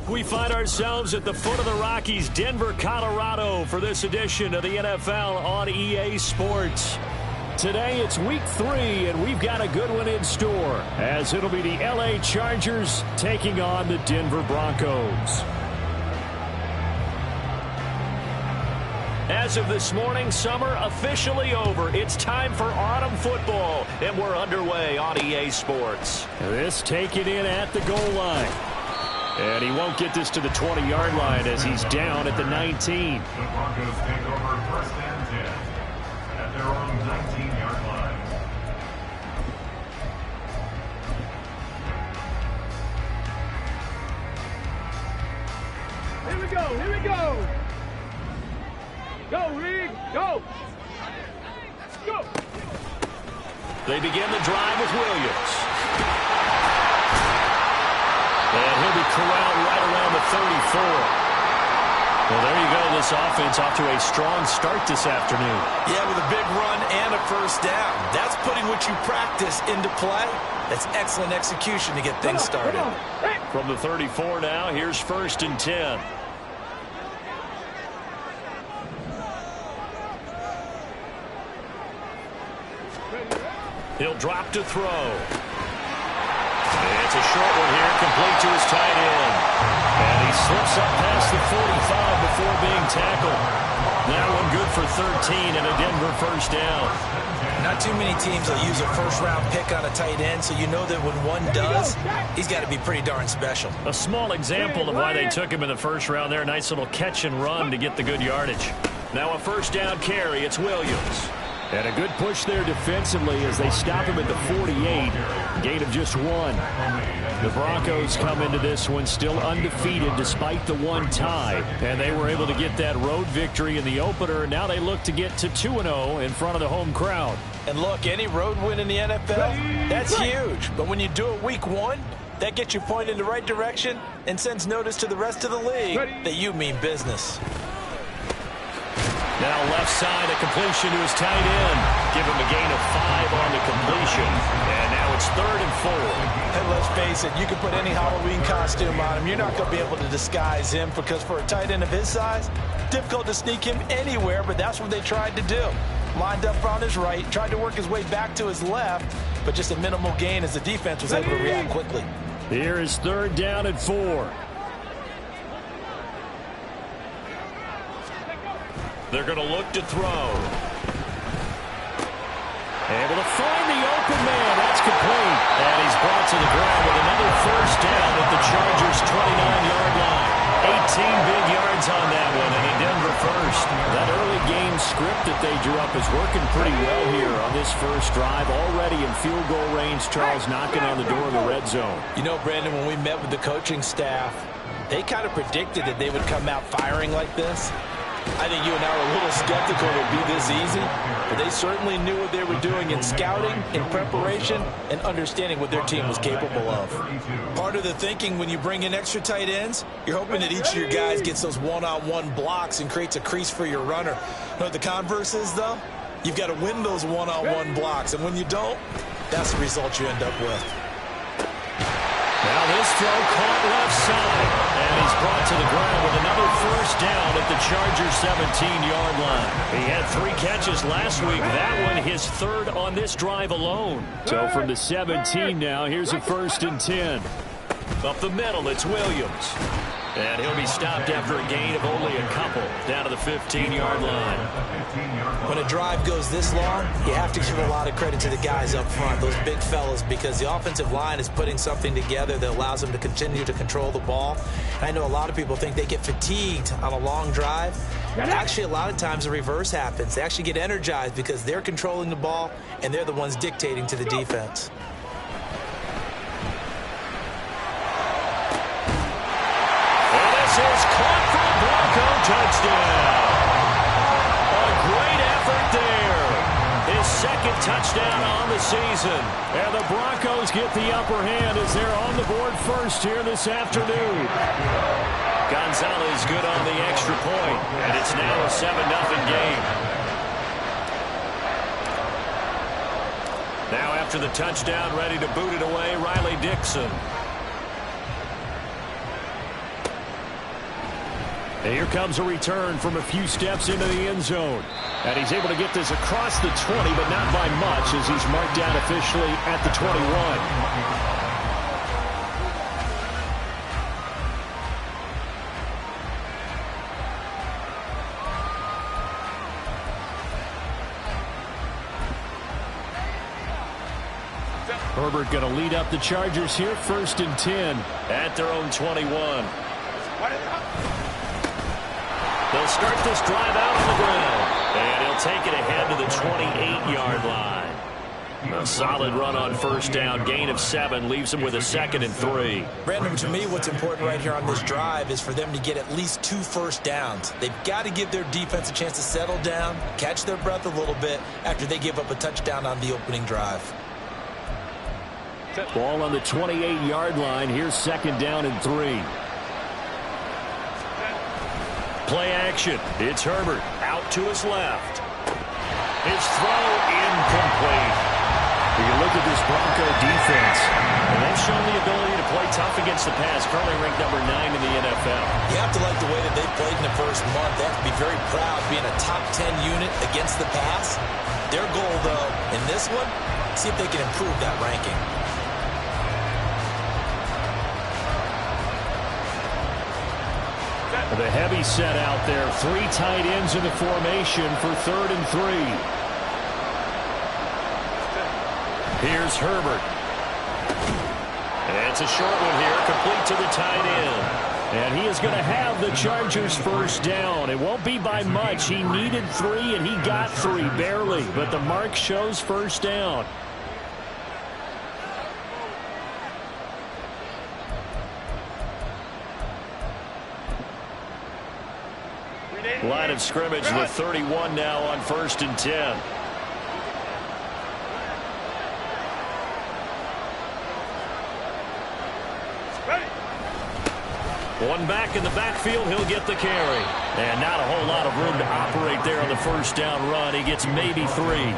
We find ourselves at the foot of the Rockies, Denver, Colorado, for this edition of the NFL on EA Sports. Today it's week 3, and we've got a good one in store, as it'll be the LA Chargers taking on the Denver Broncos. As of this morning, summer officially over. It's time for autumn football, and we're underway on EA Sports. This taken in at the goal line. And he won't get this to the 20-yard line as he's down at the 19. The Broncos take over first and 10 at their own 19-yard line. Here we go, here we go. Go, Reed, go. Go. They begin the drive with Williams. And he'll be corralled right around the 34. Well, there you go. This offense off to a strong start this afternoon. Yeah, with a big run and a first down. That's putting what you practice into play. That's excellent execution to get things started. From the 34 now, here's first and 10. He'll drop to throw. It's a short one here, complete to his tight end. And he slips up past the 45 before being tackled. That one good for 13 and a Denver first down. Not too many teams will use a first-round pick on a tight end, so you know that when one does, he's got to be pretty darn special. A small example of why they took him in the first round there. Nice little catch and run to get the good yardage. Now a first down carry. It's Williams. And a good push there defensively as they stop him at the 48. Gain of just 1. The Broncos come into this one still undefeated despite the one tie. And they were able to get that road victory in the opener. Now they look to get to 2-0 in front of the home crowd. And look, any road win in the NFL, that's huge. But when you do it week 1, that gets you pointed in the right direction and sends notice to the rest of the league that you mean business. Now left side, a completion to his tight end. Give him a gain of 5 on the completion. And now it's 3rd and 4. And let's face it, you can put any Halloween costume on him. You're not going to be able to disguise him because for a tight end of his size, difficult to sneak him anywhere, but that's what they tried to do. Lined up on his right, tried to work his way back to his left, but just a minimal gain as the defense was able to react quickly. Here is 3rd down and 4. They're going to look to throw. Able to find the open man. That's complete. And he's brought to the ground with another first down at the Chargers' 29-yard line. 18 big yards on that one, and a Denver first. That early game script that they drew up is working pretty well here on this first drive. Already in field goal range, Charles knocking on the door of the red zone. You know, Brandon, when we met with the coaching staff, they kind of predicted that they would come out firing like this. I think you and I were a little skeptical it would be this easy, but they certainly knew what they were doing in scouting, in preparation, and understanding what their team was capable of. Part of the thinking when you bring in extra tight ends, you're hoping that each of your guys gets those one-on-one blocks and creates a crease for your runner. You know what the converse is, though? You've got to win those one-on-one blocks, and when you don't, that's the result you end up with. Now this throw caught left side, and he's brought to the ground with another first down at the Chargers' 17-yard line. He had 3 catches last week. That one his 3rd on this drive alone. So from the 17 now, here's a 1st and 10. Up the middle, it's Williams. And he'll be stopped after a gain of only a couple, down to the 15-yard line. When a drive goes this long, you have to give a lot of credit to the guys up front, those big fellas, because the offensive line is putting something together that allows them to continue to control the ball. And I know a lot of people think they get fatigued on a long drive. Actually, a lot of times the reverse happens. They actually get energized because they're controlling the ball, and they're the ones dictating to the defense. This is caught for a Bronco touchdown. A great effort there. His second touchdown on the season. And the Broncos get the upper hand as they're on the board first here this afternoon. Gonzalez good on the extra point, and it's now a 7-0 game. Now after the touchdown, ready to boot it away, Riley Dixon. And here comes a return from a few steps into the end zone. And he's able to get this across the 20, but not by much as he's marked down officially at the 21. Herbert going to lead up the Chargers here, 1st and 10. At their own 21. They'll start this drive out on the ground. And he'll take it ahead to the 28-yard line. A solid run on first down. Gain of 7 leaves them with a 2nd and 3. Brandon, to me, what's important right here on this drive is for them to get at least 2 first downs. They've got to give their defense a chance to settle down, catch their breath a little bit after they give up a touchdown on the opening drive. Ball on the 28-yard line. Here's 2nd down and 3. Play action. It's Herbert out to his left. His throw incomplete. You look at this Bronco defense, And they've shown the ability to play tough against the pass, currently ranked number 9 in the NFL. You have to like the way that they've played in the first month. They have to be very proud being a top 10 unit against the pass. Their goal, though, in this one, see if they can improve that ranking. The heavy set out there. 3 tight ends in the formation for 3rd and 3. Here's Herbert. And it's a short one here, complete to the tight end. And he is going to have the Chargers first down. It won't be by much. He needed 3, and he got 3, barely. But the mark shows first down. Line of scrimmage, the 31 now on 1st and 10. One back in the backfield, he'll get the carry. And not a whole lot of room to operate there on the first down run. He gets maybe 3.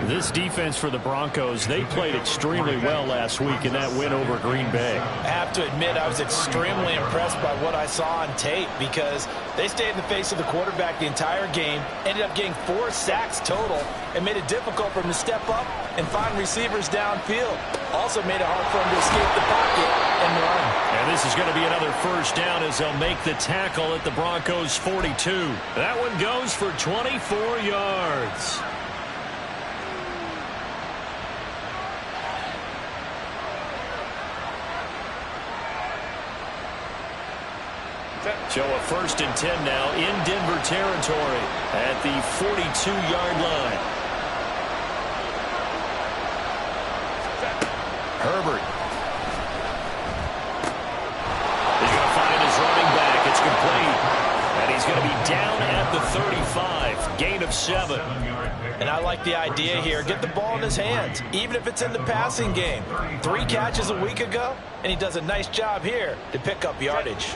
This defense for the Broncos, they played extremely well last week in that win over Green Bay. I have to admit, I was extremely impressed by what I saw on tape because they stayed in the face of the quarterback the entire game, ended up getting 4 sacks total, and made it difficult for him to step up and find receivers downfield. Also made it hard for him to escape the pocket and run. And this is going to be another first down as they'll make the tackle at the Broncos' 42. That one goes for 24 yards. So a 1st and 10 now in Denver territory at the 42-yard line. Herbert. He's going to find his running back. It's complete. And he's going to be down at the 35. Gain of 7. And I like the idea here. Get the ball in his hands, even if it's in the passing game. 3 catches a week ago, and he does a nice job here to pick up yardage.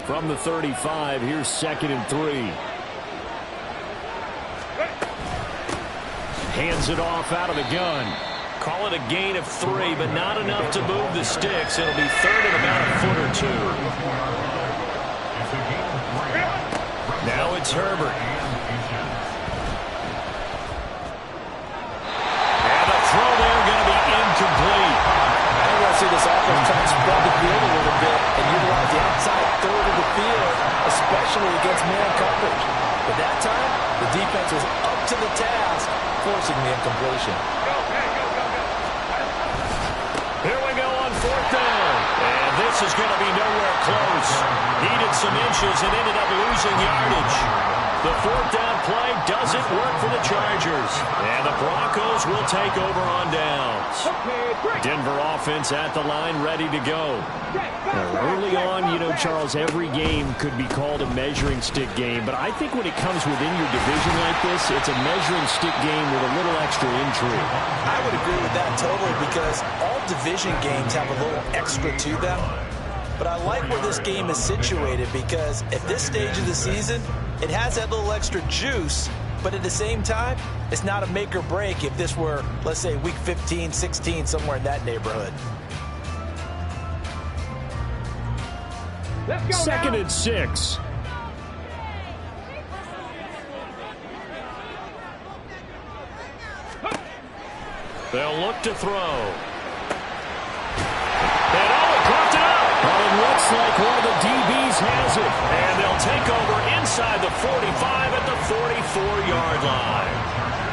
From the 35, here's 2nd and 3. Hands it off out of the gun. Call it a gain of 3, but not enough to move the sticks. It'll be 3rd and about a foot or 2. Now it's Herbert. And the throw there going to be incomplete. I want to see this offense try to spread the field a little bit and utilize the outside 3rd especially against man coverage. But that time, the defense was up to the task, forcing the incompletion. Here we go on 4th down. And this is going to be nowhere close. Needed some inches and ended up losing yardage. The 4th down play doesn't work for the Chargers. And the Broncos will take over on downs. Denver offense at the line, ready to go. Now, early on, you know, Charles, every game could be called a measuring stick game. But I think when it comes within your division like this, it's a measuring stick game with a little extra intrigue. I would agree with that totally because all division games have a little extra to them. But I like where this game is situated because at this stage of the season, it has that little extra juice, but at the same time, it's not a make or break if this were, let's say, week 15, 16, somewhere in that neighborhood. 2nd and 6. They'll look to throw. And he caught it up. But it looks like one of the DBs has it. And they'll take over inside the 45 at the 44-yard line.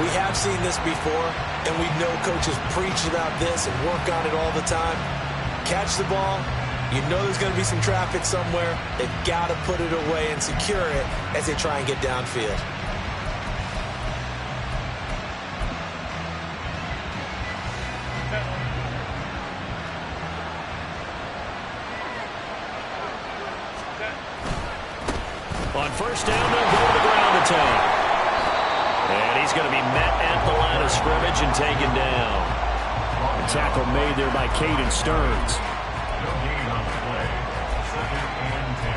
We have seen this before, and we know coaches preach about this and work on it all the time. Catch the ball. You know there's going to be some traffic somewhere. They've got to put it away and secure it as they try and get downfield. On 1st down, they'll go to the ground attack. And he's going to be met at the line of scrimmage and taken down. A tackle made there by Caden Stearns. No gain on the play. 2nd and 10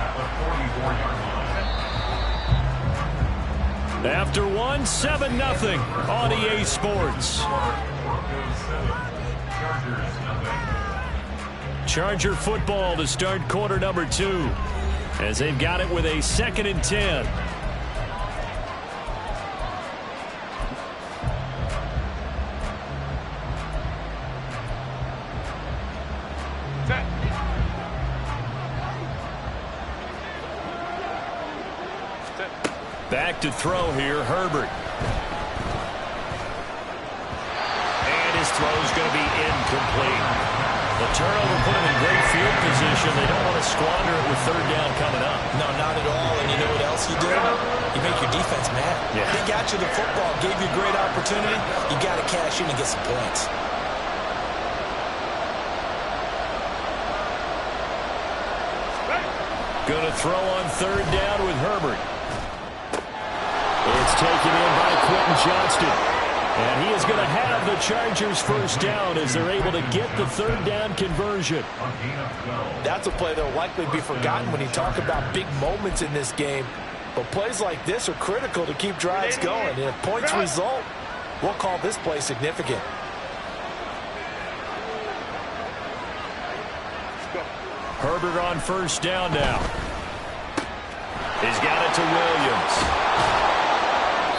at the 44-yard line. After 1, 7-0 on EA Sports. Broncos 7, Chargers 0. Charger football to start quarter number 2. As they've got it with a 2nd and 10. Back to throw here, Herbert. And his throw's going to be incomplete. The turnover put him in great field position. They don't want to squander it with 3rd down coming up. No, not at all. And you know what else you do? You make your defense mad. Yeah. They got you the football, gave you a great opportunity. You got to cash in and get some points. Going to throw on 3rd down with Herbert. It's taken in by Quentin Johnston. And he is going to have the Chargers 1st down as they're able to get the 3rd down conversion. That's a play that will likely be forgotten when you talk about big moments in this game. But plays like this are critical to keep drives going. And if points result, we'll call this play significant. Herbert on 1st down now. He's got it to Williams.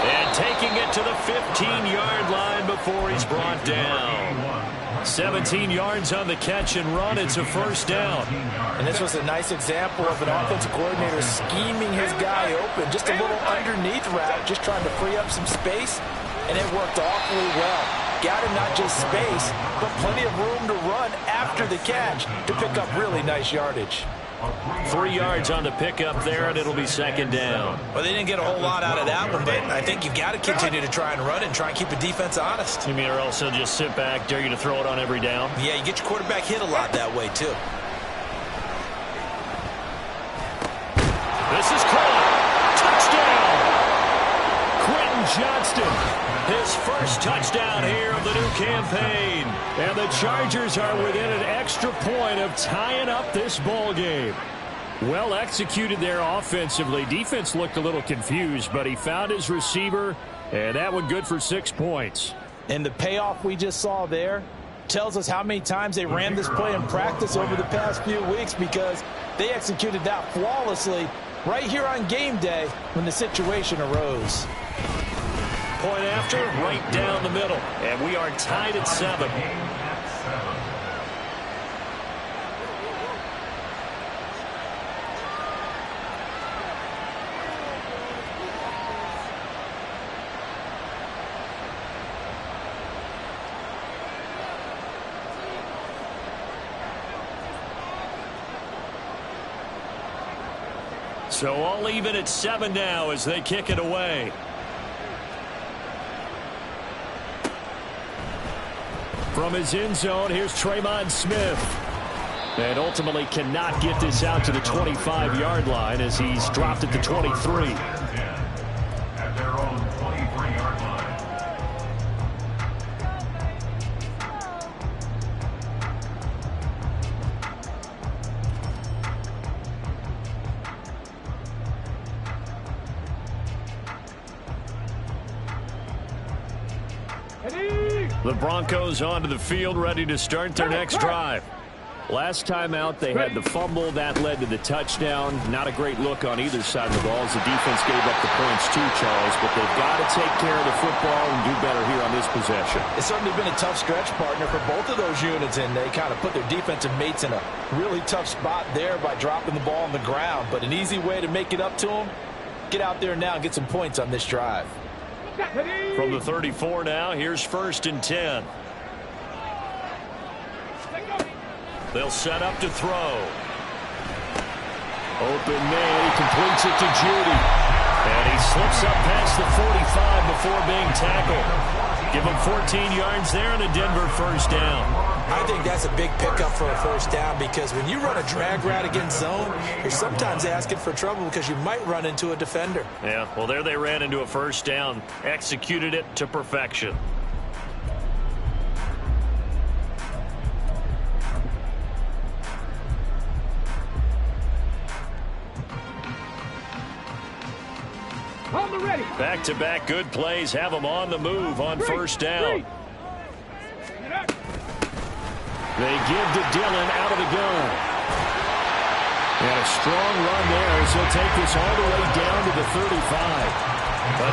And taking it to the 15-yard line before he's brought down. 17 yards on the catch and run. It's a 1st down. And this was a nice example of an offensive coordinator scheming his guy open. Just a little underneath route, just trying to free up some space. And it worked awfully well. Got him not just space, but plenty of room to run after the catch to pick up really nice yardage. 3 yards on the pickup there, and it'll be 2nd down. Well, they didn't get a whole lot out of that one, but I think you've got to continue to try and run it and try and keep the defense honest. You mean, or else they'll just sit back, dare you to throw it on every down? Yeah, you get your quarterback hit a lot that way, too. This is caught. Touchdown! Quentin Johnston. His first touchdown here of the new campaign. And the Chargers are within an extra point of tying up this ball game. Well executed there offensively. Defense looked a little confused, but he found his receiver, and that one good for 6 points. And the payoff we just saw there tells us how many times they ran this play in practice over the past few weeks, because they executed that flawlessly right here on game day when the situation arose. Point after, right down the middle. And we are tied at 7. So all even at 7 now as they kick it away. From his end zone, here's Tremon Smith. And ultimately cannot get this out to the 25-yard line as he's dropped at the 23. At their own 23-yard line. The Broncos onto the field, ready to start their next drive. Last time out, they had the fumble. That led to the touchdown. Not a great look on either side of the ball as the defense gave up the points too, Charles. But they've got to take care of the football and do better here on this possession. It's certainly been a tough stretch, partner, for both of those units, and they kind of put their defensive mates in a really tough spot there by dropping the ball on the ground. But an easy way to make it up to them, get out there now and get some points on this drive. From the 34 now, here's 1st and 10. They'll set up to throw. Open man, he completes it to Judy. And he slips up past the 45 before being tackled. Give him 14 yards there and a Denver 1st down. I think that's a big pickup for a 1st down because when you run a drag route against zone, you're sometimes asking for trouble because you might run into a defender. Yeah, well, there they ran into a 1st down. Executed it to perfection. Back-to-back good plays have them on the move on 1st down. They give to Dillon out of the gun. And a strong run there as he'll take this all the way down to the 35.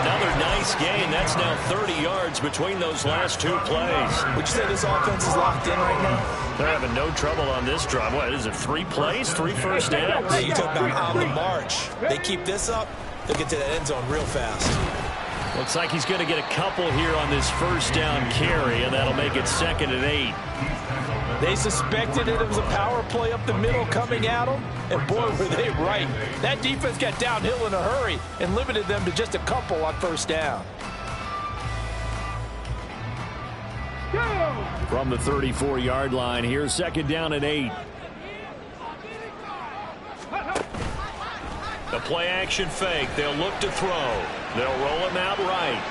Another nice gain. That's now 30 yards between those last 2 plays. Would you say this offense is locked in right now? They're having no trouble on this drive. What is it, 3 plays, 3 1st downs? Yeah, you talk about on the march. They keep this up, they'll get to that end zone real fast. Looks like he's going to get a couple here on this 1st down carry, and that'll make it 2nd and 8. They suspected it was a power play up the middle coming at them, and boy, were they right. That defense got downhill in a hurry and limited them to just a couple on 1st down. From the 34-yard line, here's 2nd down and 8. The play-action fake. They'll look to throw. They'll roll him out right.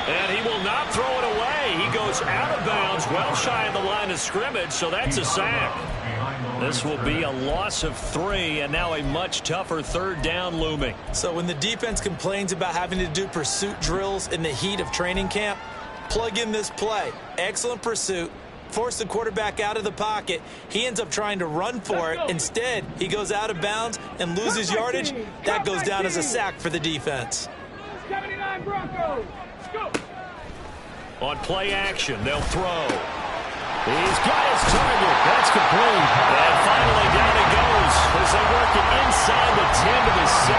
And he will not throw it away. He goes out of bounds, well shy of the line of scrimmage, so that's a sack. This will be a loss of 3, and now a much tougher 3rd down looming. So when the defense complains about having to do pursuit drills in the heat of training camp, plug in this play. Excellent pursuit. Force the quarterback out of the pocket. He ends up trying to run for it. Instead, he goes out of bounds and loses yardage. That goes down as a sack for the defense. 79 Broncos. Go. On play action, they'll throw. He's got his target. That's complete. And finally down he goes as they work it inside the 10 to the 7.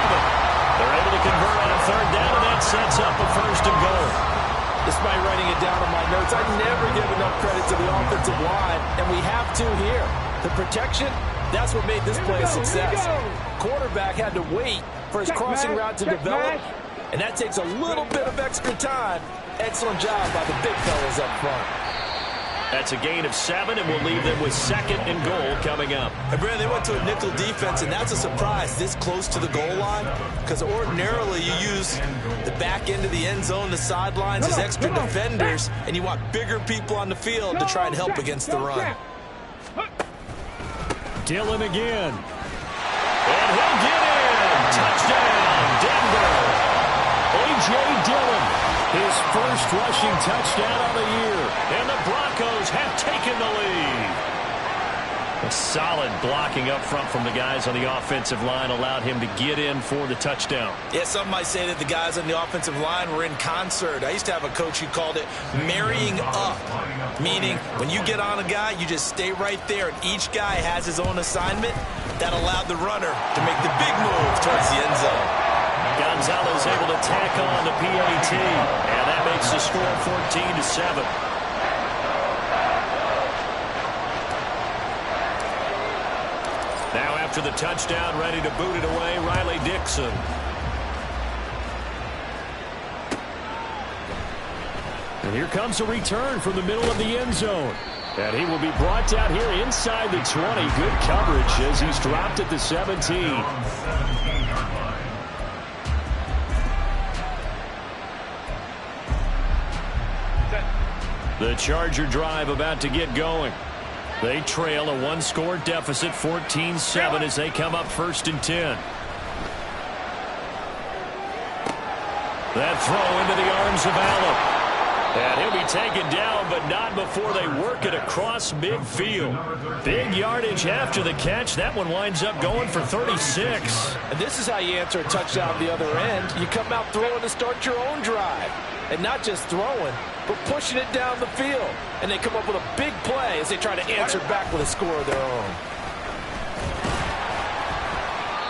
They're able to convert on a 3rd down, and that sets up a 1st and goal. Despite writing it down on my notes, I never give enough credit to the offensive line, and we have to here. The protection, that's what made this play a success. Quarterback had to wait for his crossing route to develop, and that takes a little bit of extra time. Excellent job by the big fellas up front. That's a gain of 7, and we'll leave them with 2nd and goal coming up. And Brandon, they went to a nickel defense, and that's a surprise this close to the goal line, because ordinarily you use the back end of the end zone, the sidelines as extra defenders, and you want bigger people on the field to try and help against the run. Dillon again. And he'll get in. Touchdown, Denver. A.J. Dillon. His first rushing touchdown of the year. And the Broncos have taken the lead. A solid blocking up front from the guys on the offensive line allowed him to get in for the touchdown. Yeah, some might say that the guys on the offensive line were in concert. I used to have a coach who called it marrying up, meaning when you get on a guy, you just stay right there, and each guy has his own assignment. That allowed the runner to make the big move towards the end zone. Gonzalez able to tack on the PAT, and that makes the score 14-7. Now after the touchdown, ready to boot it away, Riley Dixon. And here comes a return from the middle of the end zone. And he will be brought down here inside the 20. Good coverage as he's dropped at the 17. The Charger drive about to get going. They trail a one-score deficit, 14-7, as they come up 1st and 10. That throw into the arms of Allen. And he'll be taken down, but not before they work it across midfield. Big yardage after the catch. That one winds up going for 36. And this is how you answer a touchdown the other end. You come out throwing to start your own drive. And not just throwing, but pushing it down the field. And they come up with a big play as they try to answer back with a score of their own.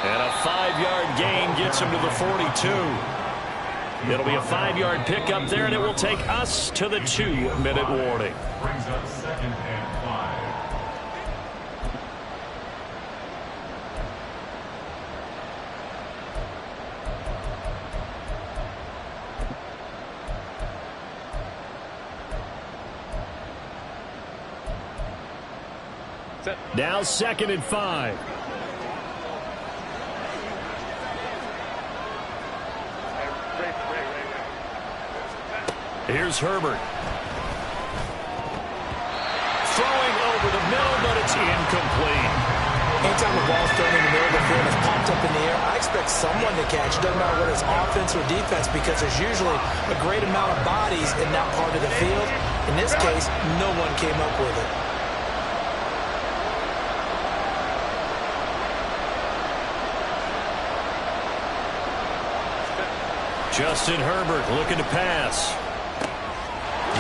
And a 5-yard gain gets him to the 42. It'll be a 5-yard pickup there, and it will take us to the 2-minute warning. Brings up 2nd and 5. Now 2nd and 5. Here's Herbert. Throwing over the middle, but it's incomplete. Anytime the ball's thrown in the middle of the field and it's popped up in the air, I expect someone to catch. Doesn't matter whether it's offense or defense, because there's usually a great amount of bodies in that part of the field. In this case, no one came up with it. Justin Herbert looking to pass.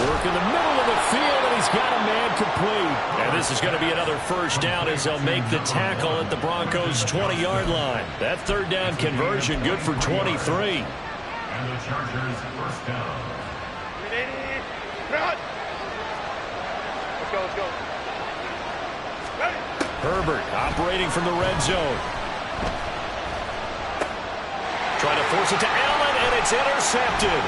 Work in the middle of the field, and he's got a man complete. And this is going to be another 1st down as they'll make the tackle at the Broncos' 20-yard line. That 3rd down conversion good for 23. And the Chargers 1st down. Let's go. Herbert operating from the red zone. Trying to force it to Allen, and it's intercepted.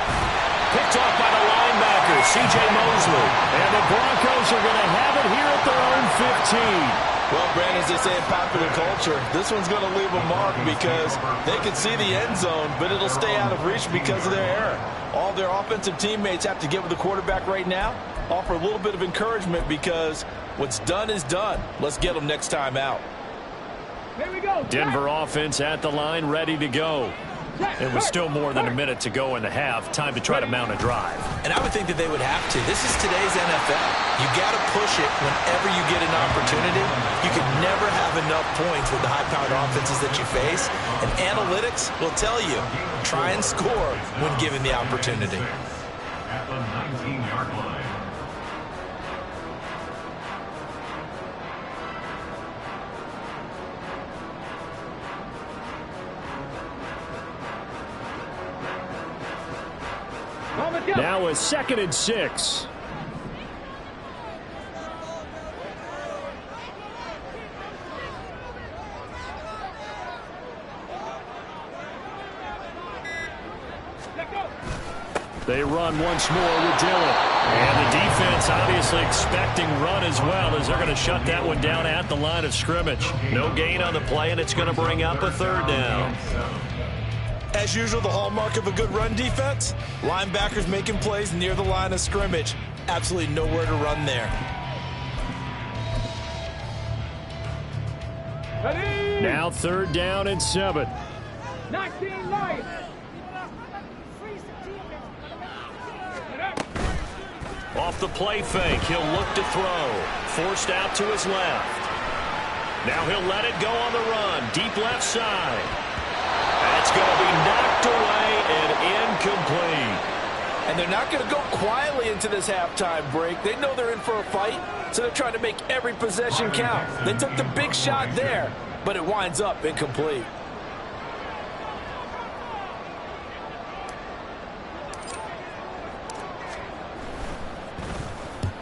Picked off by the linebacker, C.J. Mosley. And the Broncos are going to have it here at their own 15. Well, Brandon, as they say in popular culture, this one's going to leave a mark because they can see the end zone, but it'll stay out of reach because of their error. All their offensive teammates have to get with the quarterback right now, offer a little bit of encouragement because what's done is done. Let's get them next time out. Here we go. Denver offense at the line, ready to go. It was still more than a minute to go in the half. Time to try to mount a drive. And I would think that they would have to. This is today's NFL. You got to push it whenever you get an opportunity. You can never have enough points with the high-powered offenses that you face. And analytics will tell you, try and score when given the opportunity. At the 19-yard line. Now a 2nd and 6. They run once more with Dillon. And the defense obviously expecting run as well, as they're going to shut that one down at the line of scrimmage. No gain on the play, and it's going to bring up a 3rd down. As usual, the hallmark of a good run defense, linebackers making plays near the line of scrimmage. Absolutely nowhere to run there. Ready? Now 3rd down and 7. 19 life. Off the play fake, he'll look to throw. Forced out to his left. Now he'll let it go on the run. Deep left side. That's going to be knocked away and incomplete. And they're not going to go quietly into this halftime break. They know they're in for a fight, so they're trying to make every possession count. They took the big shot there, but it winds up incomplete.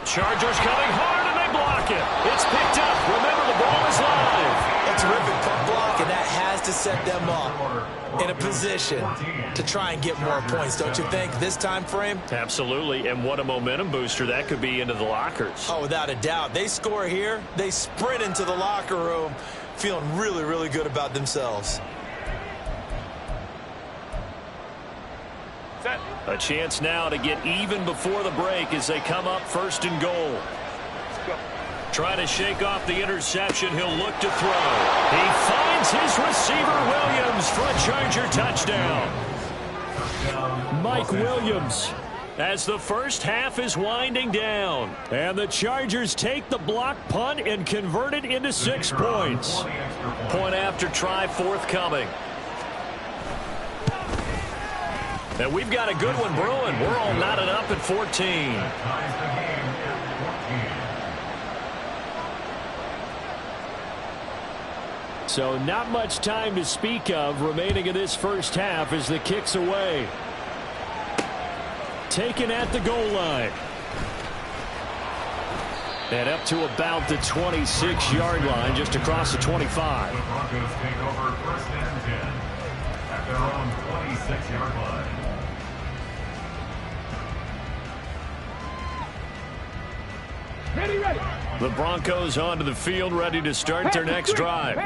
Chargers coming hard, and they block it. It's picked up. Remember, the ball is live. A terrific punt block set them up in a position to try and get more points, don't you think, this time frame? Absolutely, and what a momentum booster that could be into the lockers. Oh, without a doubt. They score here, they sprint into the locker room feeling really, really good about themselves. A chance now to get even before the break as they come up first and goal. Trying to shake off the interception. He'll look to throw. He finds his receiver, Williams, for a Charger touchdown. Mike Williams, as the first half is winding down. And the Chargers take the block punt and convert it into 6 points. Point after try forthcoming. And we've got a good one brewing. We're all knotted up at 14. Ties the game at 14. So not much time to speak of remaining in this first half as the kick's away. Taken at the goal line. And up to about the 26-yard line, just across the 25. The Broncos take over first and 10 at their own 26-yard line. Ready, ready. The Broncos onto the field, ready to start their next drive.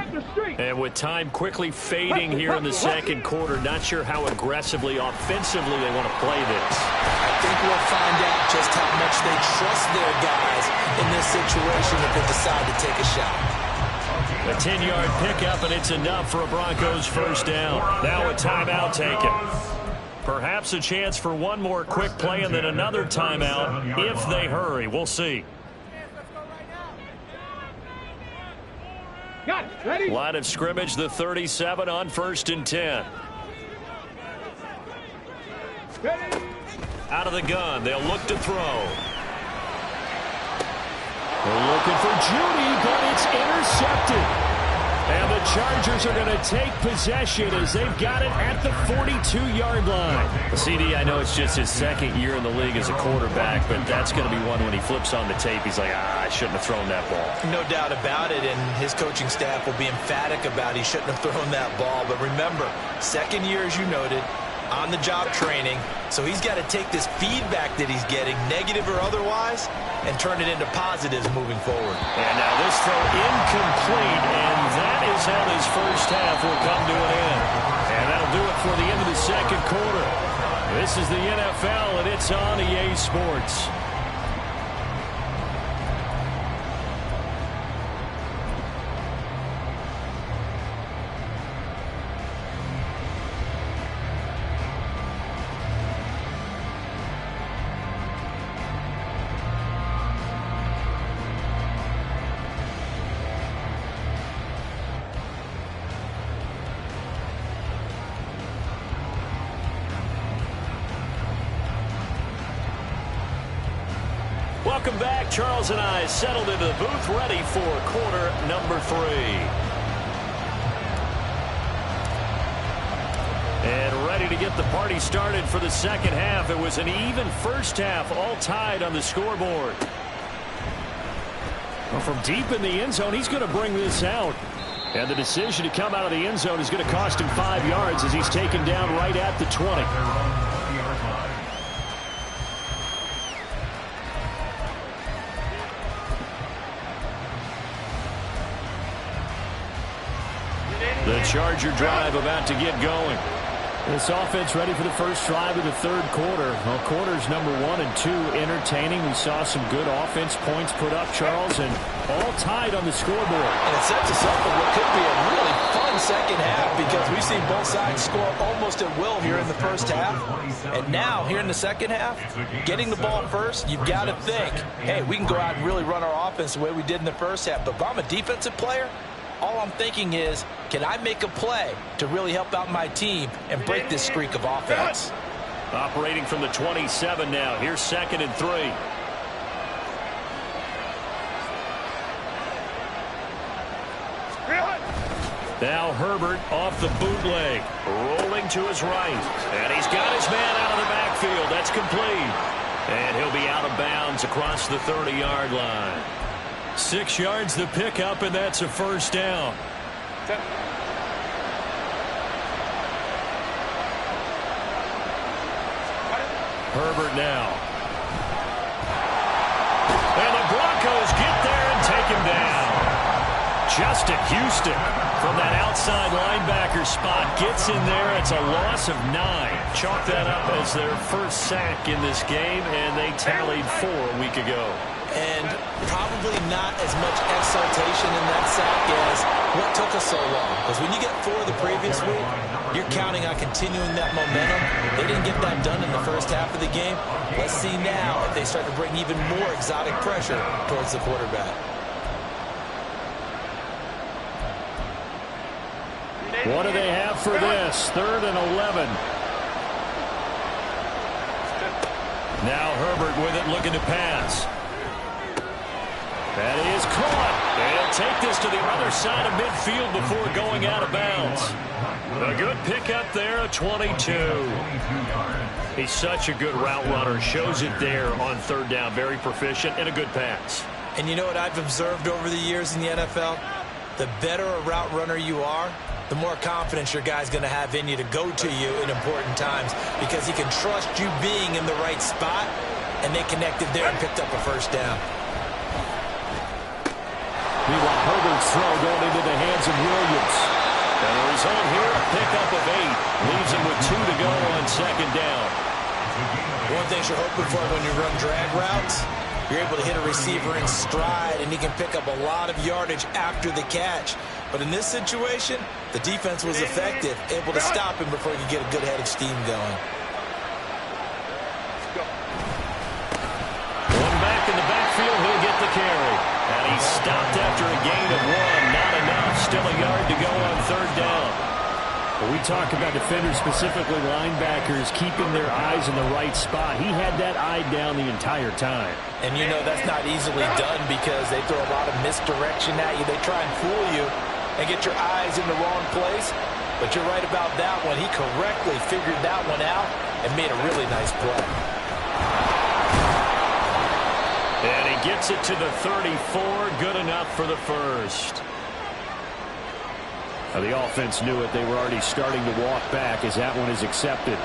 And with time quickly fading here in the second quarter, not sure how aggressively, offensively they want to play this. I think we'll find out just how much they trust their guys in this situation if they decide to take a shot. A 10-yard pickup, and it's enough for a Broncos first down. Now a timeout taken. Perhaps a chance for one more quick play and then another timeout if they hurry. We'll see. Got it. Ready? Line of scrimmage, the 37 on first and 10. Ready. Out of the gun, they'll look to throw. They're looking for Judy, but it's intercepted. And the Chargers are going to take possession as they've got it at the 42-yard line. CD, I know it's just his second year in the league as a quarterback, but that's going to be one when he flips on the tape. He's like, I shouldn't have thrown that ball. No doubt about it, and his coaching staff will be emphatic about he shouldn't have thrown that ball. But remember, second year, as you noted, on-the-job training, so he's got to take this feedback that he's getting, negative or otherwise, and turn it into positives moving forward. And now this throw incomplete, and that is how this first half will come to an end. And that'll do it for the end of the second quarter. This is the NFL, and it's on EA Sports. Welcome back. Charles and I settled into the booth, ready for quarter number 3. And ready to get the party started for the second half. It was an even first half, all tied on the scoreboard. Well, from deep in the end zone, he's going to bring this out. And the decision to come out of the end zone is going to cost him 5 yards as he's taken down right at the 20. The Charger drive about to get going. This offense ready for the first drive of the third quarter. Well, quarters number 1 and 2 entertaining. We saw some good offense points put up, Charles, and all tied on the scoreboard. And it sets us up for what could be a really fun second half because we've seen both sides score almost at will here in the first half. And now, here in the second half, getting the ball first, you've got to think, hey, we can go out and really run our offense the way we did in the first half. But if I'm a defensive player, all I'm thinking is, can I make a play to really help out my team and break this streak of offense? Operating from the 27 now. Here's 2nd and 3. Now Herbert off the bootleg. Rolling to his right. And he's got his man out of the backfield. That's complete. And he'll be out of bounds across the 30-yard line. 6 yards the pickup, and that's a first down. Herbert now. And the Broncos get there and take him down. Justin Houston from that outside linebacker spot gets in there. It's a loss of 9. Chalk that up as their first sack in this game, and they tallied 4 a week ago. And probably not as much exaltation in that sack as what took us so long. Because when you get 4 the previous week, you're counting on continuing that momentum. They didn't get that done in the first half of the game. Let's see now if they start to bring even more exotic pressure towards the quarterback. What do they have for this? 3rd and 11. Now Herbert with it, looking to pass. That is caught. They'll take this to the other side of midfield before going out of bounds. A good pickup there, a 22. He's such a good route runner. Shows it there on 3rd down. Very proficient and a good pass. And you know what I've observed over the years in the NFL? The better a route runner you are, the more confidence your guy's going to have in you to go to you in important times, because he can trust you being in the right spot, and they connected there and picked up a first down. Meanwhile, Herbert's throw going into the hands of Williams. And the result here, a pickup of 8. Leaves him with 2 to go on 2nd down. One thing you're hoping for when you run drag routes, you're able to hit a receiver in stride, and he can pick up a lot of yardage after the catch. But in this situation, the defense was effective, able to stop him before he could get a good head of steam going. One back in the backfield, he'll get the carry. And he's stopped after a gain of 1. Not enough. Still a yard to go on 3rd down. When we talk about defenders, specifically linebackers, keeping their eyes in the right spot, he had that eye down the entire time. And you know that's not easily done because they throw a lot of misdirection at you. They try and fool you and get your eyes in the wrong place. But you're right about that one. He correctly figured that one out and made a really nice play. And he gets it to the 34. Good enough for the first. Now the offense knew it. They were already starting to walk back as that one is accepted.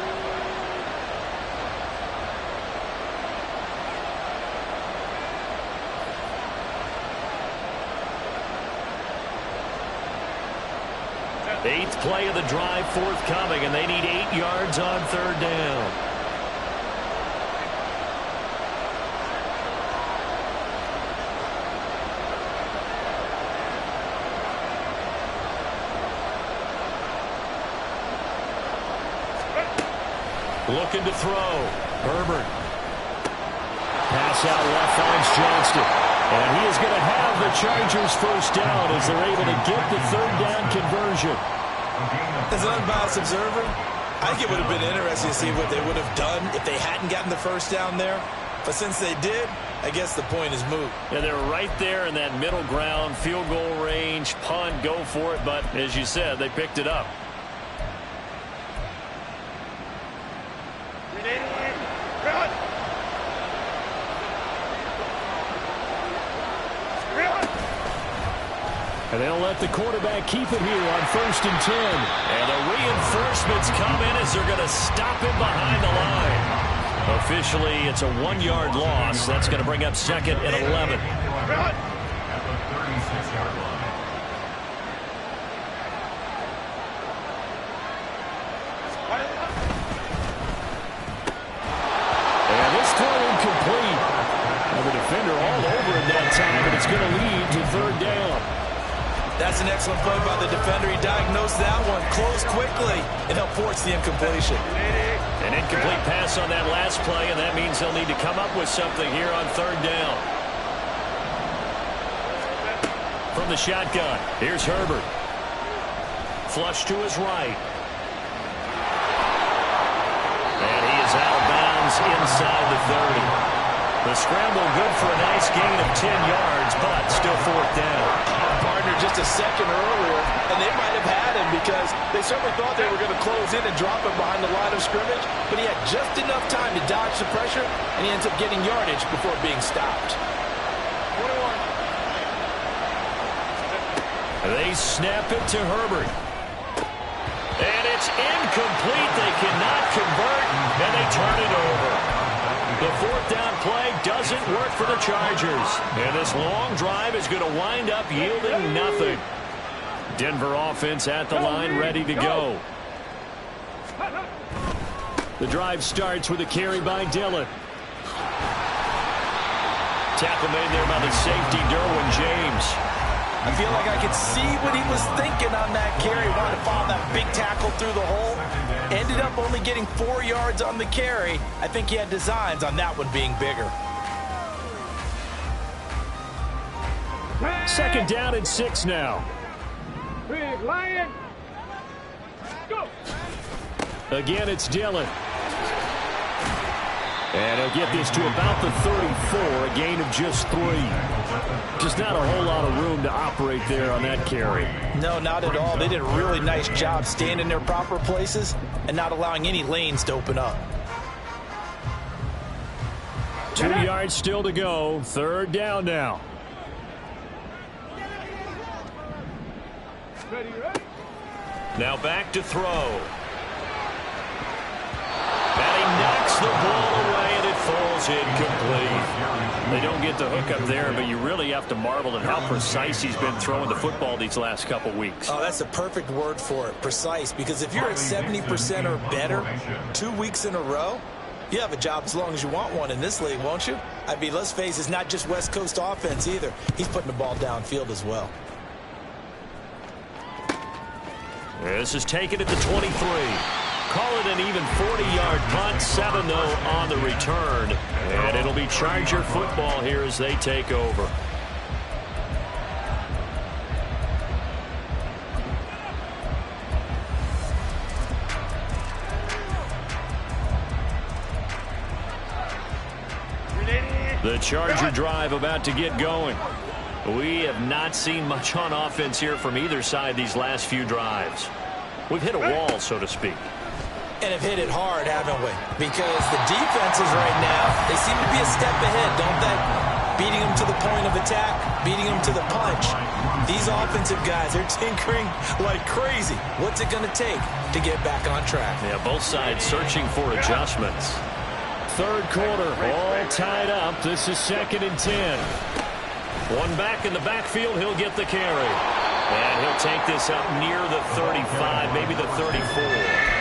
The 8th play of the drive forthcoming, and they need 8 yards on 3rd down. Looking to throw. Herbert. Pass out left, finds Johnston. And he is going to have the Chargers first down as they're able to get the 3rd down conversion. As an unbiased observer, I think it would have been interesting to see what they would have done if they hadn't gotten the first down there. But since they did, I guess the point is moot. Yeah, they're right there in that middle ground, field goal range, punt, go for it. But as you said, they picked it up. And they'll let the quarterback keep it here on 1st and 10. And the reinforcements come in as they're going to stop him behind the line. Officially, it's a 1-yard loss. That's going to bring up 2nd and 11. At the 36-yard line. And this throw incomplete. Now the defender all over him that time, and it's going to lead to 3rd down. That's an excellent play by the defender. He diagnosed that one, closed quickly, and helped force the incompletion. An incomplete pass on that last play, and that means they'll need to come up with something here on 3rd down. From the shotgun, here's Herbert. Flush to his right. And he is out of bounds inside the 30. The scramble good for a nice gain of 10 yards, but still 4th down. Partner just a second earlier, and they might have had him because they certainly thought they were going to close in and drop him behind the line of scrimmage, but he had just enough time to dodge the pressure, and he ends up getting yardage before being stopped. 21. They snap it to Herbert. And it's incomplete. They cannot convert, and they turn it over. doesn't work for the Chargers. And this long drive is going to wind up yielding nothing. Denver offense at the line, ready to go. The drive starts with a carry by Dillon. Tackle made there by the safety, Derwin James. I feel like I could see what he was thinking on that carry. Wanted to follow that big tackle through the hole. Ended up only getting 4 yards on the carry. I think he had designs on that one being bigger. 2nd down and 6 now. Big Lion. Go. Again, it's Dillon. And he'll get this to about the 34, a gain of just 3. Just not a whole lot of room to operate there on that carry. No, not at all. They did a really nice job staying in their proper places and not allowing any lanes to open up. 2 yards still to go. 3rd down now. Ready, ready. Now back to throw. And he knocks the ball away, and it falls incomplete. They don't get the hook up there, but you really have to marvel at how precise he's been throwing the football these last couple weeks. Oh, that's a perfect word for it, precise, because if you're at 70% or better 2 weeks in a row, you have a job as long as you want one in this league, won't you? I mean, let's face it, it's not just West Coast offense either. He's putting the ball downfield as well. This is taken at the 23. Call it an even 40-yard punt, 7-0 on the return. And it'll be Charger football here as they take over. The Charger drive about to get going. We have not seen much on offense here from either side these last few drives. We've hit a wall, so to speak. And have hit it hard, haven't we? Because the defenses right now, they seem to be a step ahead, don't they? Beating them to the point of attack, beating them to the punch. These offensive guys, they're tinkering like crazy. What's it going to take to get back on track? Yeah, both sides searching for adjustments. 3rd quarter, all tied up. This is 2nd and 10. One back in the backfield, he'll get the carry. And he'll take this up near the 35, maybe the 34.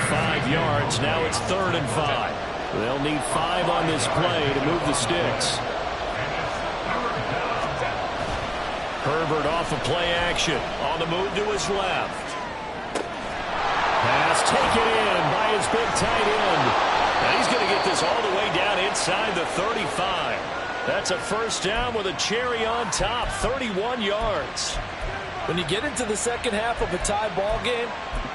5 yards, now it's 3rd and 5. They'll need 5 on this play to move the sticks. Herbert off of play action, on the move to his left. Pass taken in by his big tight end. And he's going to get this all the way down inside the 35. That's a 1st down with a cherry on top, 31 yards. When you get into the second half of a tie ball game,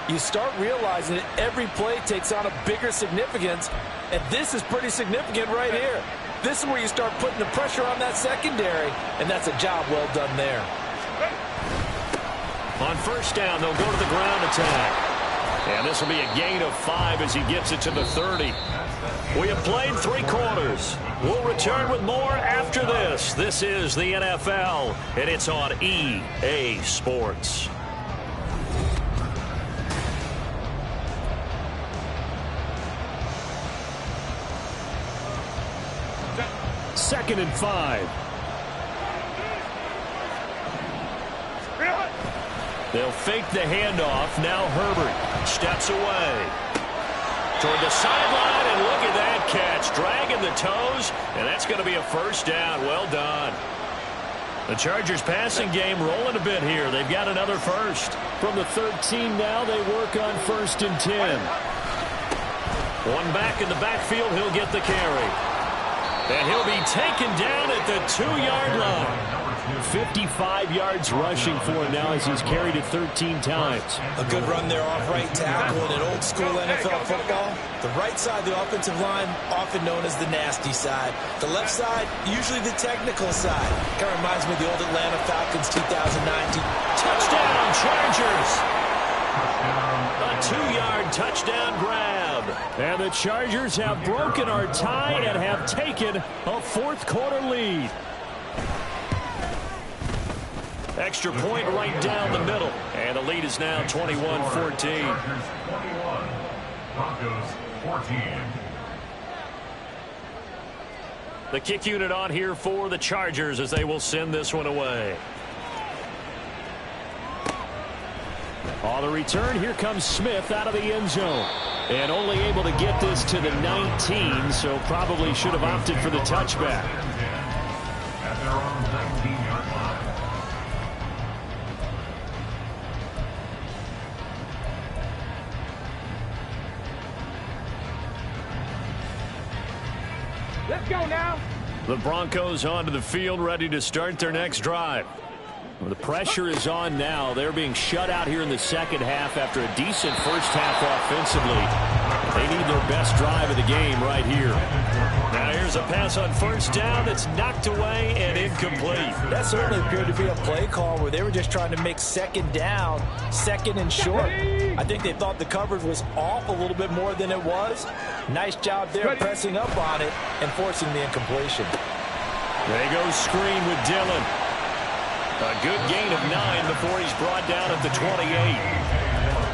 you start realizing that every play takes on a bigger significance, and this is pretty significant right here. This is where you start putting the pressure on that secondary, and that's a job well done there. On 1st down, they'll go to the ground attack. And this will be a gain of 5 as he gets it to the 30. We have played 3 quarters. We'll return with more after this. This is the NFL, and it's on EA Sports. Second and 5. They'll fake the handoff. Now Herbert steps away toward the sideline, and look at that catch. Dragging the toes, and that's going to be a 1st down. Well done. The Chargers passing game rolling a bit here. They've got another 1st. From the 13 now, they work on 1st and 10. One back in the backfield. He'll get the carry. And he'll be taken down at the 2-yard line. 55 yards rushing for him now as he's carried it 13 times. A good run there off right tackle in an old school NFL football. The right side of the offensive line, often known as the nasty side. The left side, usually the technical side. Kind of reminds me of the old Atlanta Falcons 2019. Touchdown, Chargers! A 2-yard touchdown grab. And the Chargers have broken our tie and have taken a 4th quarter lead. Extra point right down the middle. And the lead is now 21-14. Chargers 21, Broncos 14. The kick unit on here for the Chargers as they will send this one away. On the return, here comes Smith out of the end zone. And only able to get this to the 19, so probably should have opted for the touchback. At their own 19-yard line. Let's go now. The Broncos onto the field, ready to start their next drive. Well, the pressure is on now. They're being shut out here in the second half after a decent first half offensively. They need their best drive of the game right here. Now here's a pass on first down that's knocked away and incomplete. That certainly appeared to be a play call where they were just trying to make second down, second and short. I think they thought the coverage was off a little bit more than it was. Nice job there pressing up on it and forcing the incompletion. They go screen with Dillon. A good gain of 9 before he's brought down at the 28.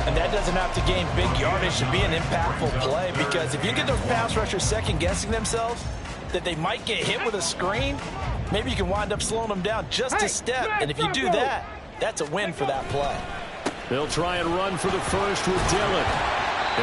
And that doesn't have to gain big yardage to be an impactful play, because if you get those pass rushers second-guessing themselves that they might get hit with a screen, maybe you can wind up slowing them down just a step. And if you do that, that's a win for that play. They'll try and run for the first with Dillon.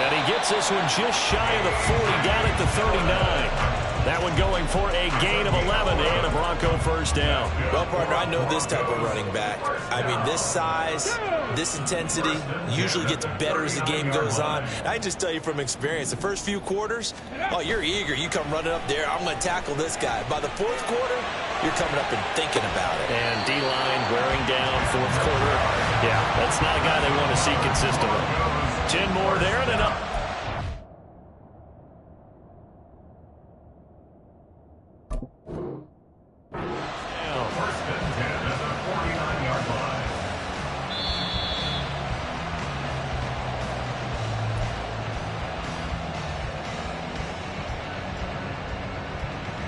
And he gets this one just shy of the 40, down at the 39. That one going for a gain of 11 and a Bronco first down. Well, partner, I know this type of running back. I mean, this size, this intensity usually gets better as the game goes on. I just tell you from experience, the first few quarters, oh, you're eager. You come running up there, I'm going to tackle this guy. By the fourth quarter, you're coming up and thinking about it. And D-line wearing down fourth quarter. Yeah, that's not a guy they want to see consistently. 10 more there and up.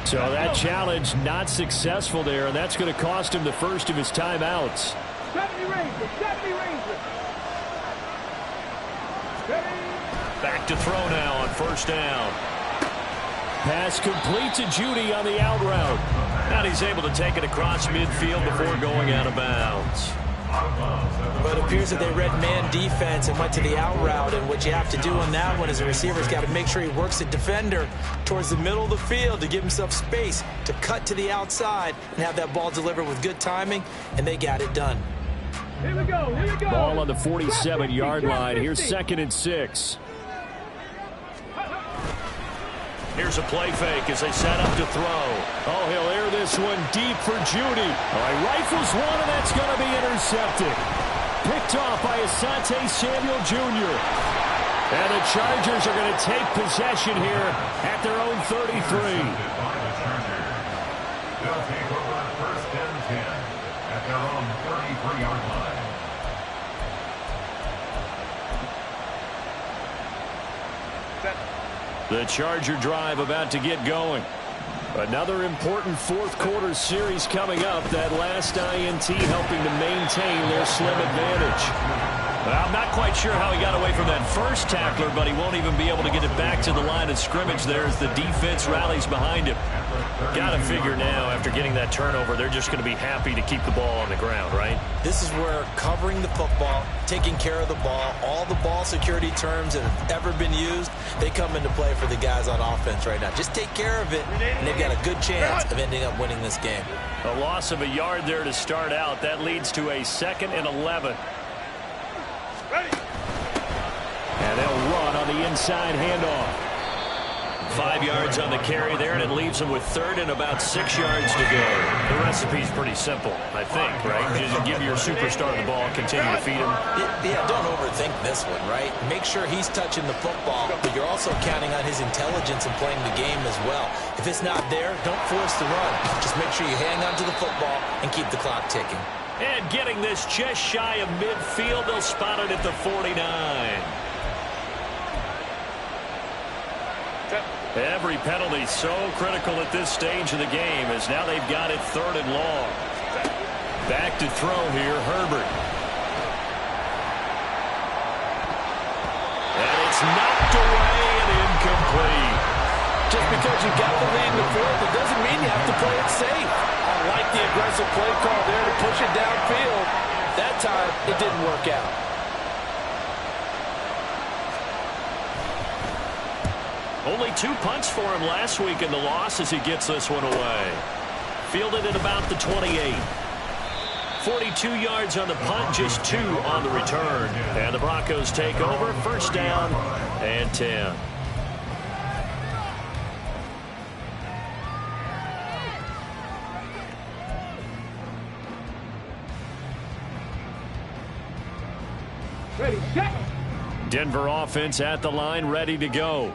So that challenge not successful there, and that's going to cost him the first of his timeouts. 70 Rangers, 70 Rangers. Back to throw now on first down. Pass complete to Judy on the out route. And he's able to take it across midfield before going out of bounds. But it appears that they read man defense and went to the out route, and what you have to do on that one is a receiver's got to make sure he works the defender towards the middle of the field to give himself space to cut to the outside and have that ball delivered with good timing, and they got it done. Here we go, here we go. Ball on the 47-yard line. Here's 2nd and 6. Here's a play fake as they set up to throw. Oh, he'll air this one deep for Judy. Oh, he rifles one, and that's going to be intercepted. Picked off by Asante Samuel Jr. And the Chargers are going to take possession here at their own 33. They'll take over first and 10 at their own 33-yard line. The Charger drive about to get going. Another important fourth quarter series coming up. That last INT helping to maintain their slim advantage. Well, I'm not quite sure how he got away from that first tackler, but he won't even be able to get it back to the line of scrimmage there as the defense rallies behind him. Got to figure now, after getting that turnover, they're just going to be happy to keep the ball on the ground, right? This is where covering the football, taking care of the ball, all the ball security terms that have ever been used, they come into play for the guys on offense right now. Just take care of it, and they've got a good chance of ending up winning this game. A loss of a yard there to start out. That leads to a 2nd and 11. And they'll run on the inside handoff. 5 yards on the carry there, and it leaves them with 3rd and about 6 yards to go. The recipe's pretty simple, I think, right? Just give your superstar the ball, continue to feed him. Yeah, don't overthink this one, right? Make sure he's touching the football, but you're also counting on his intelligence in playing the game as well. If it's not there, don't force the run. Just make sure you hang on to the football and keep the clock ticking. And getting this just shy of midfield, they'll spot it at the 49. Every penalty so critical at this stage of the game, as now they've got it 3rd and long. Back to throw here, Herbert. And it's knocked away and incomplete. Just because you got the lead in the fourth, it doesn't mean you have to play it safe. I like the aggressive play call there to push it downfield. That time, it didn't work out. Only 2 punts for him last week in the loss as he gets this one away. Fielded at about the 28. 42 yards on the punt, just 2 on the return. And the Broncos take over, first down and 10. Ready, set. Denver offense at the line, ready to go.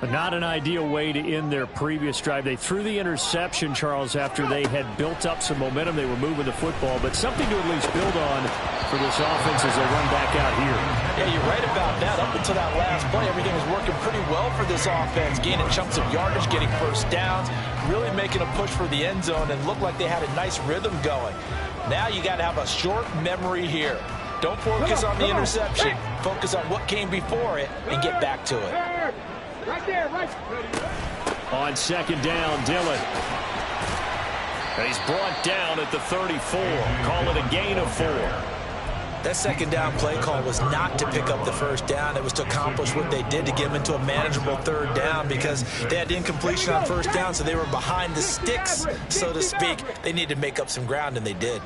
Not an ideal way to end their previous drive. They threw the interception, Charles, after they had built up some momentum. They were moving the football, but something to at least build on for this offense as they run back out here. Yeah, you're right about that. Up until that last play, everything was working pretty well for this offense, gaining chunks of yardage, getting first downs, really making a push for the end zone, and looked like they had a nice rhythm going. Now you got to have a short memory here. Don't focus on the interception. Focus on what came before it and get back to it. Right there, right. On second down, Dillon. And he's brought down at the 34. Call it a gain of 4. That second down play call was not to pick up the first down. It was to accomplish what they did to get them into a manageable third down because they had incompletion on first down, so they were behind the sticks, so to speak. They needed to make up some ground, and they did.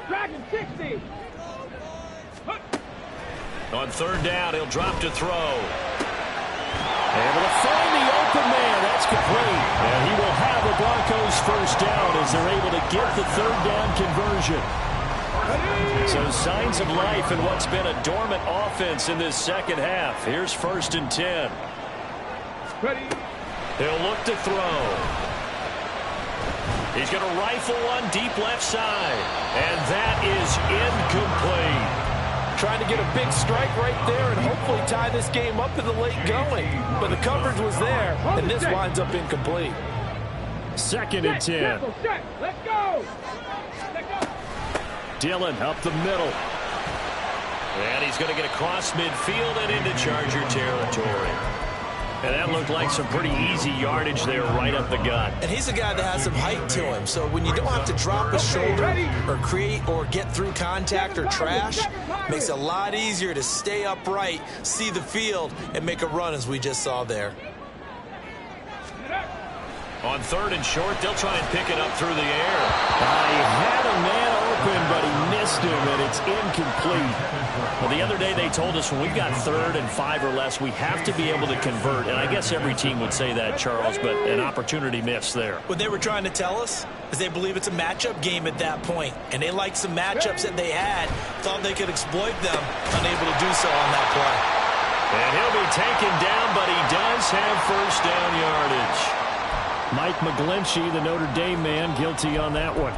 Dragon 60. On third down, he'll drop to throw. Able to find the open man. That's complete. And he will have the Broncos first down as they're able to get the third down conversion. So signs of life in what's been a dormant offense in this second half. Here's first and 10. Ready. He'll look to throw. He's going to rifle one deep left side. And that is incomplete. Trying to get a big strike right there and hopefully tie this game up in the late going. But the coverage was there, and this winds up incomplete. Second and 10. Let's go. Dillon up the middle. And he's going to get across midfield and into Charger territory. And that looked like some pretty easy yardage there right up the gut. And he's a guy that has some height to him. So when you don't have to drop a shoulder or create or get through contact or trash, makes it a lot easier to stay upright, see the field, and make a run as we just saw there. On third and short, they'll try and pick it up through the air. He had a man open, but he missed him, and it's incomplete. Well, the other day they told us when we've got 3rd and 5 or less, we have to be able to convert. And I guess every team would say that, Charles, but an opportunity missed there. What they were trying to tell us is they believe it's a matchup game at that point. And they liked some matchups that they had, thought they could exploit them, unable to do so on that play. And he'll be taken down, but he does have first down yardage. Mike McGlinchey, the Notre Dame man, guilty on that one.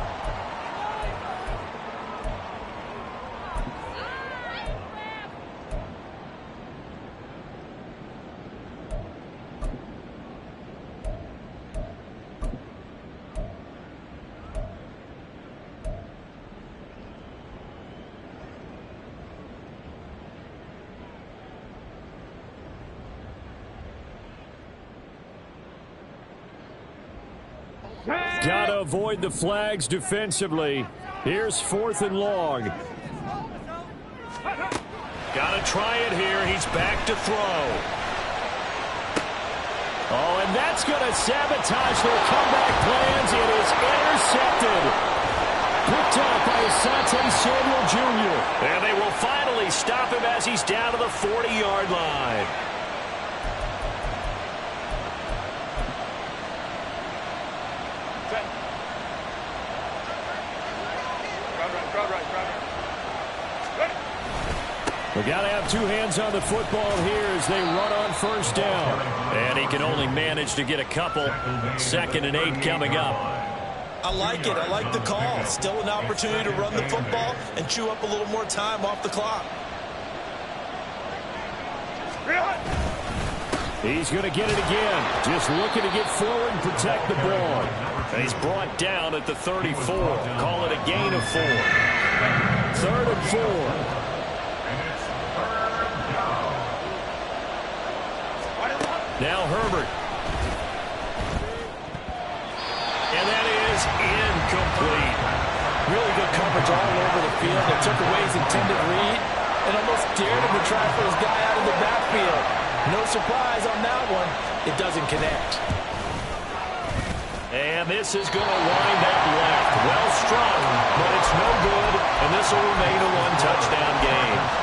Got to avoid the flags defensively. Here's 4th and long. Got to try it here. He's back to throw. Oh, and that's going to sabotage their comeback plans. It is intercepted. Picked up by Asante Samuel Jr. And they will finally stop him as he's down to the 40-yard line. We got to have 2 hands on the football here as they run on first down. And he can only manage to get a couple. 2nd and 8 coming up. I like it. I like the call. Still an opportunity to run the football and chew up a little more time off the clock. He's going to get it again. Just looking to get forward and protect the ball. And he's brought down at the 34. Call it a gain of 4. 3rd and 4. Now Herbert. coverage all over the field. They took away his intended read and almost dared him to try for his guy out of the backfield. No surprise on that one. It doesn't connect. And this is going to wind up left. Well strung, but it's no good, and this will remain a one-touchdown game.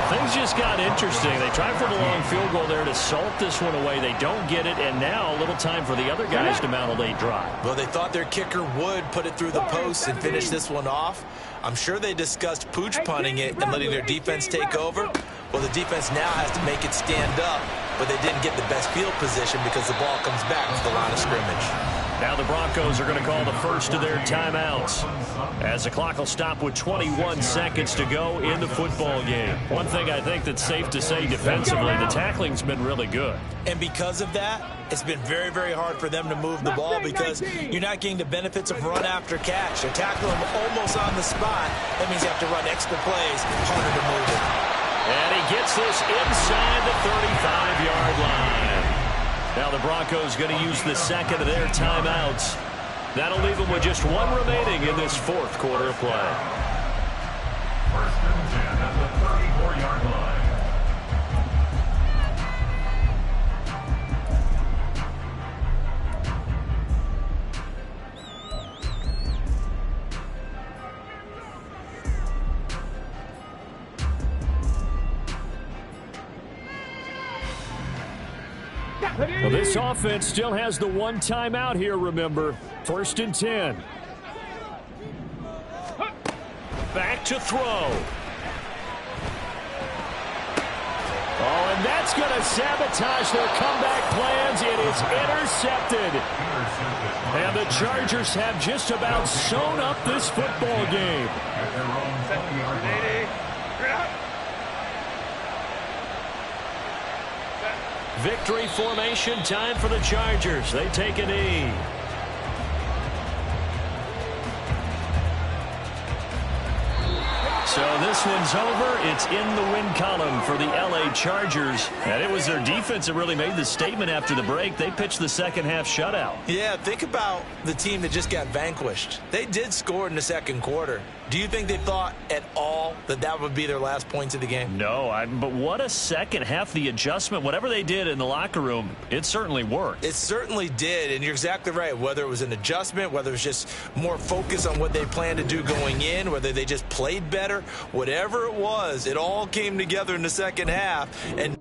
Things just got interesting. They tried for the long field goal there to salt this one away. They don't get it, and now a little time for the other guys to mount a late drive. Well, they thought their kicker would put it through the post and finish this one off. I'm sure they discussed pooch punting it and letting their defense take over. Well, the defense now has to make it stand up, but they didn't get the best field position because the ball comes back to the line of scrimmage. Now the Broncos are going to call the first of their timeouts as the clock will stop with 21 seconds to go in the football game. One thing I think that's safe to say defensively, the tackling's been really good. And because of that, it's been very, very hard for them to move the ball because you're not getting the benefits of run after catch. They're tackling them almost on the spot. That means you have to run extra plays, harder to move it. And he gets this inside the 35-yard line. Now the Broncos going to use the second of their timeouts. That'll leave them with just one remaining in this fourth quarter of play. First and 10 at the 34-yard line. Well, this offense still has the one timeout here, remember. First and 10. Back to throw. Oh, and that's going to sabotage their comeback plans. It is intercepted. And the Chargers have just about sewn up this football game. At their own 20-yard line. Victory formation, time for the Chargers. They take a knee. So this one's over. It's in the win column for the L.A. Chargers. And it was their defense that really made the statement after the break. They pitched the second half shutout. Yeah, think about the team that just got vanquished. They did score in the second quarter. Do you think they thought at all that that would be their last points of the game? No, but what a second half. The adjustment, whatever they did in the locker room, it certainly worked. It certainly did, and you're exactly right. Whether it was an adjustment, whether it was just more focus on what they planned to do going in, whether they just played better, whatever it was, it all came together in the second half. And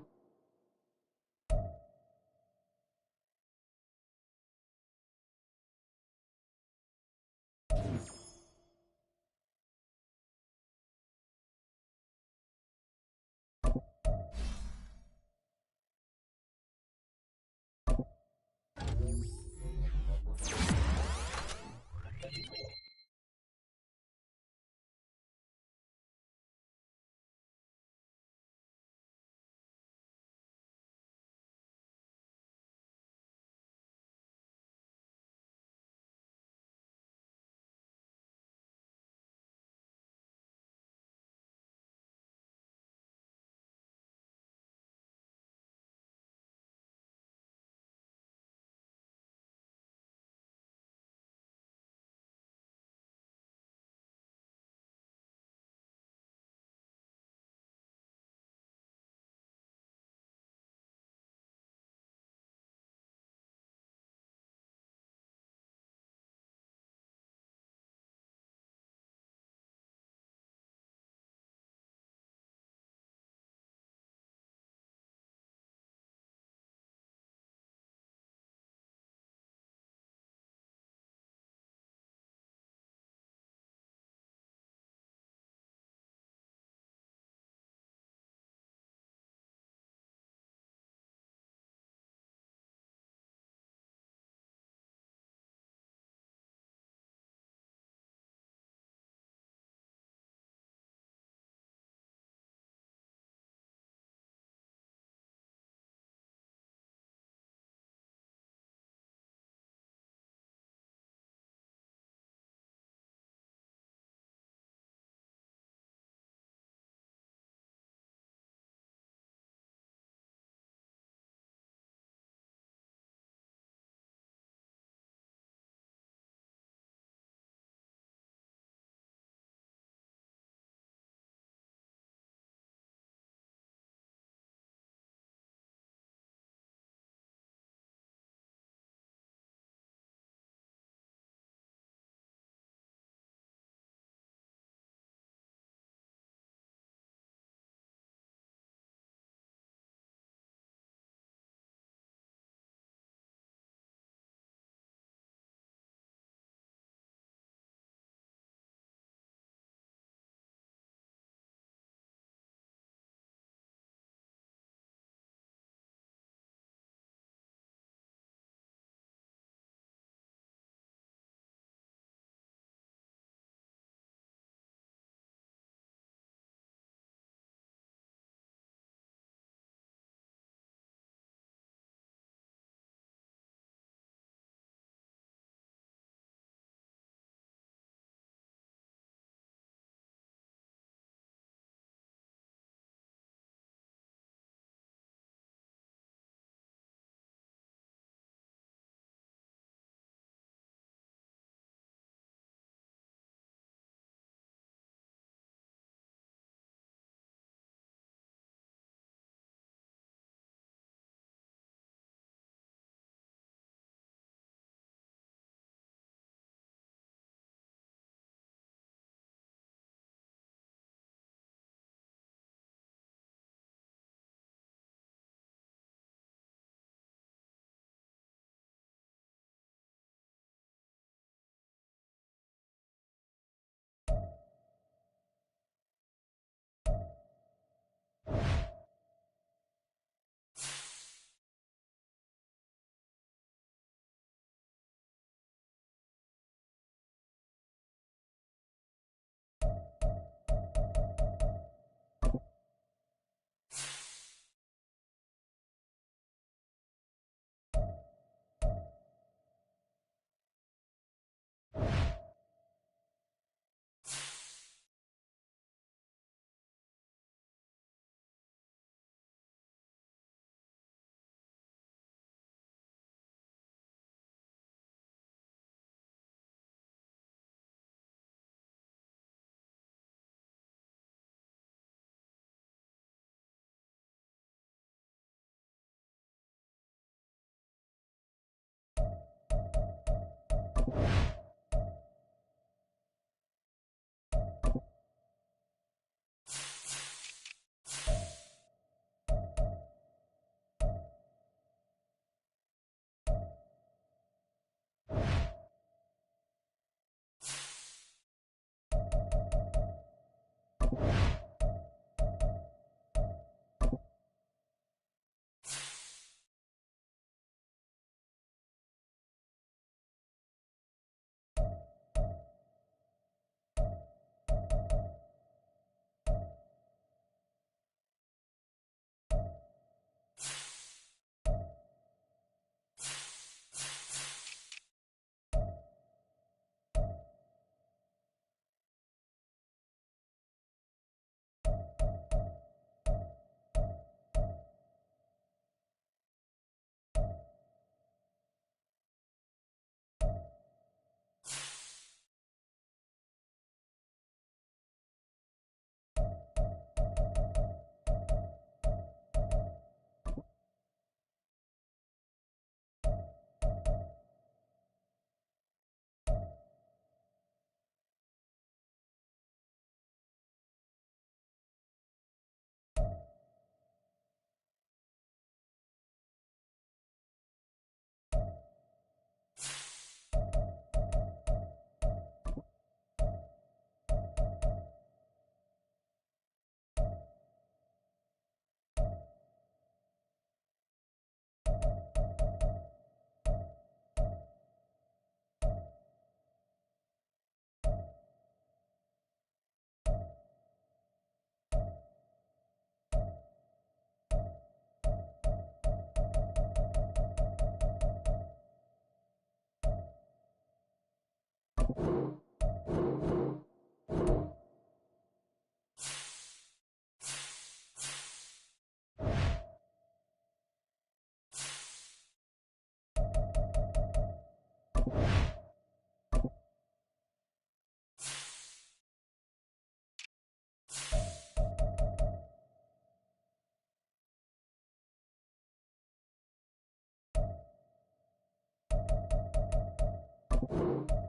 Ball.